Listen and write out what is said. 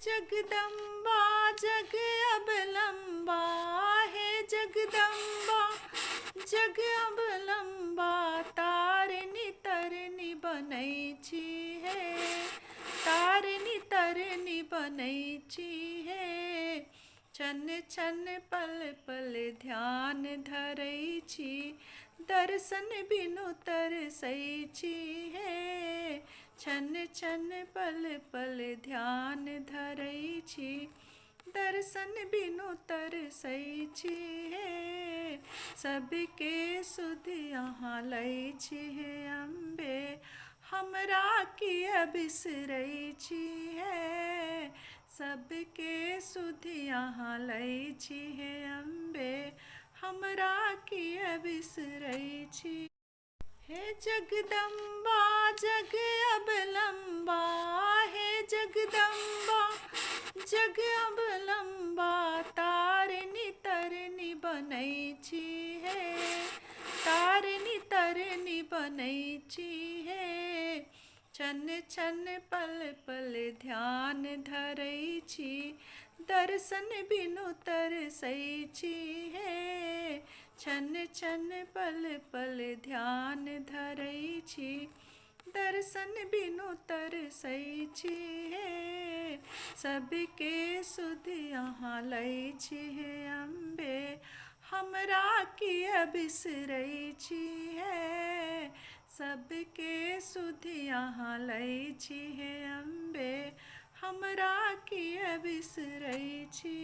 जगदम्बा जग अब लंबा, हे जगदम्बा जग अब लंबा, तारनी तरनी बनैची हे, तारनी तरनी बनैची हे। छन छन पल पल ध्यान धरैची, दर्शन बिनु तरसैची हे। छन छन पल पल ध्यान धरैची, दर्शन बिनु तरसैची हे। सबके सुध यहाँ लैची हे अम्बे, हमरा किया बिसरैची हे। सबके सुध यहाँ लैची हे अम्बे, हमरा किया बिसरैची। हे जगदम्बा जग अब लंबा, हे जगदम्बा जग अब लंबा, तारनी तरनी बनैची हे, तारनी तरनी बनैची हे। छन छन पल पल ध्यान धरैची, दर्शन बिनु तरसैची हे। छन छन पल पल ध्यान धरैची, दर्शन बिनु तरसैची हे। सबके सुध यहाँ लैची हे अम्बे, हमरा किया बिसरैची हे। सबके सुध यहाँ लैची हे अम्बे, हमरा किया बिसरैची।